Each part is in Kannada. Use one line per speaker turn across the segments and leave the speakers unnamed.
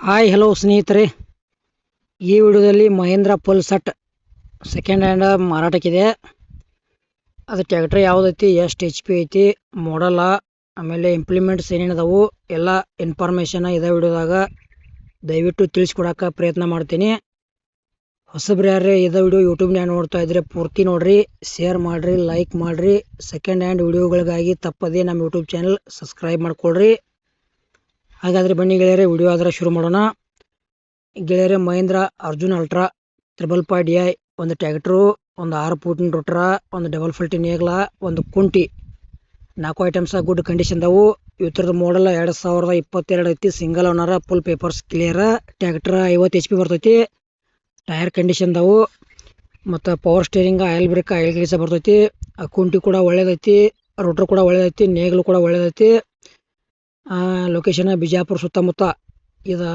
ಹಾಯ್ ಹಲೋ ಸ್ನೇಹಿತರೆ, ಈ ವಿಡಿಯೋದಲ್ಲಿ ಮಹೇಂದ್ರ ಪಲ್ಸರ್ ಸೆಕೆಂಡ್ ಹ್ಯಾಂಡ್ ಮಾರಾಟಕ್ಕಿದೆ. ಅದು ಟ್ಯಾಕ್ಟ್ರ್ ಯಾವುದೈತಿ, ಎಷ್ಟು HP ಐತಿ, ಮಾಡಲ್ಲ, ಆಮೇಲೆ ಇಂಪ್ಲಿಮೆಂಟ್ಸ್ ಏನೇನದಾವು ಎಲ್ಲ ಇನ್ಫಾರ್ಮೇಷನ್ ಇದೇ ವಿಡಿಯೋದಾಗ ದಯವಿಟ್ಟು ತಿಳಿಸ್ಕೊಡೋಕೆ ಪ್ರಯತ್ನ ಮಾಡ್ತೀನಿ. ಹೊಸಬ್ರು ಯಾರೇ ಇದೇ ವಿಡಿಯೋ ಯೂಟ್ಯೂಬ್ನಾಗ ನೋಡ್ತಾ ಇದ್ರೆ ಪೂರ್ತಿ ನೋಡ್ರಿ, ಶೇರ್ ಮಾಡಿರಿ, ಲೈಕ್ ಮಾಡಿರಿ. ಸೆಕೆಂಡ್ ಹ್ಯಾಂಡ್ ವಿಡಿಯೋಗಳಿಗಾಗಿ ತಪ್ಪದೇ ನಮ್ಮ ಯೂಟ್ಯೂಬ್ ಚಾನಲ್ ಸಬ್ಸ್ಕ್ರೈಬ್ ಮಾಡ್ಕೊಳ್ರಿ. ಹಾಗಾದರೆ ಬನ್ನಿ ಗೆಳೆಯರೆ, ವಿಡಿಯೋ ಆದರೆ ಶುರು ಮಾಡೋಣ. ಗೆಳೆಯರೆ, ಮಹೇಂದ್ರ ಅರ್ಜುನ್ ಅಲ್ಟ್ರಾ 555 DI ಒಂದು ಟ್ಯಾಕ್ಟ್ರು, ಒಂದು 6 ಫೂಟಿನ ರೋಟ್ರ, ಒಂದು ಡಬಲ್ ಫಲ್ಟಿ ನೇಗ್ಲ, ಒಂದು ಕುಂಟಿ, 4 ಐಟಮ್ಸ್ ಗುಡ್ ಕಂಡೀಷನ್ದವು. ಇವತ್ತರದ ಮಾಡಲ್ 2022 ಐತಿ. Single owner, full papers clear. Tractor 50 HP ಬರ್ತೈತಿ. ಟೈರ್ ಕಂಡೀಷನ್ದವು ಮತ್ತು power steering, oil brake, oil grease ಬರ್ತೈತಿ. ಕುಂಟಿ ಕೂಡ ಒಳ್ಳೇದೈತಿ, ರೋಟ್ರ್ ಕೂಡ ಒಳ್ಳೇದೈತಿ, ನೇಗ್ಲು ಕೂಡ ಒಳ್ಳೇದೈತಿ. ಲೊಕೇಶನ್ ಬಿಜಾಪುರ ಸುತ್ತಮುತ್ತ. ಇದು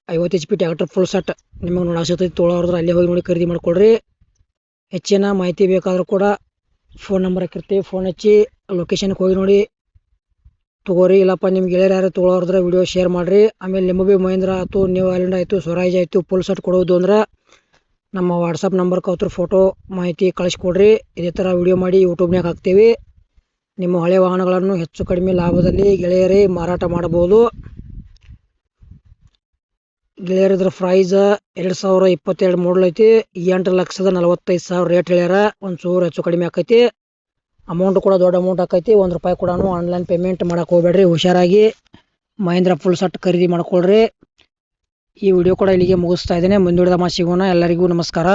50 HP ಟ್ಯಾಕ್ಟರ್ ಫುಲ್ ಸೆಟ್ ನಿಮಗೆ ನೋಡಕ್ಕೆ ಸಿಗ್ತೈತಿ. ತೊಗೊಳೋರ್ದ್ರೆ ಅಲ್ಲೇ ಹೋಗಿ ನೋಡಿ ಖರೀದಿ ಮಾಡ್ಕೊಳ್ರಿ. ಹೆಚ್ಚಿನ ಮಾಹಿತಿ ಬೇಕಾದರೂ ಕೂಡ ಫೋನ್ ನಂಬರ್ ಹಾಕಿರ್ತೀವಿ, ಫೋನ್ ಹಚ್ಚಿ ಲೊಕೇಶನ್ಗೆ ಹೋಗಿ ನೋಡಿ ತೊಗೋರಿ. ಇಲ್ಲಪ್ಪ ನಿಮ್ಗೆ ಗೆಳೆಯರು ಯಾರು ತೊಗೊಳೋರ್ದ್ರೆ ವಿಡಿಯೋ ಶೇರ್ ಮಾಡಿರಿ. ಆಮೇಲೆ ನಿಮಗೆ ಮಹೇಂದ್ರ ಆಯಿತು, ನ್ಯೂ ಐಲ್ಯಾಂಡ್ ಆಯಿತು, ಸ್ವರಾಜ್ ಆಯಿತು, ಫುಲ್ ಸೆಟ್ ಕೊಡೋದು ಅಂದ್ರೆ ನಮ್ಮ ವಾಟ್ಸಪ್ ನಂಬರ್ಗೆ ಅವ್ರ ಫೋಟೋ ಮಾಹಿತಿ ಕಳಿಸ್ಕೊಡ್ರಿ. ಇದೇ ಥರ ವಿಡಿಯೋ ಮಾಡಿ ಯೂಟ್ಯೂಬ್ನಾಗ ಹಾಕ್ತೀವಿ. ನಿಮ್ಮ ಹಳೆ ವಾಹನಗಳನ್ನು ಹೆಚ್ಚು ಕಡಿಮೆ ಲಾಭದಲ್ಲಿ ಗೆಳೆಯರೇ ಮಾರಾಟ ಮಾಡಬಹುದು. ಗೆಳೆಯರಿದ್ರ ಪ್ರೈಸ್ 2022 ಮಾಡಲ್ ಐತಿ. 8,45,000 ರೇಟ್ ಹೇಳ್ಯಾರ. ಒಂಚೂರು ಹೆಚ್ಚು ಕಡಿಮೆ ಆಕೈತಿ. ಅಮೌಂಟ್ ಕೂಡ ದೊಡ್ಡ ಅಮೌಂಟ್ ಆಕೈತಿ. ₹1 ಕೂಡ ಆನ್ಲೈನ್ ಪೇಮೆಂಟ್ ಮಾಡಕ್ಕೆ ಹೋಗ್ಬೇಡ್ರಿ. ಹುಷಾರಾಗಿ ಮಹೇಂದ್ರ ಫುಲ್ ಸೆಟ್ ಖರೀದಿ ಮಾಡ್ಕೊಳ್ರಿ. ಈ ವಿಡಿಯೋ ಕೂಡ ಇಲ್ಲಿಗೆ ಮುಗಿಸ್ತಾ ಇದ್ದೇನೆ. ಮುಂದುವರೆದ ಸಿಗೋಣ. ಎಲ್ಲರಿಗೂ ನಮಸ್ಕಾರ.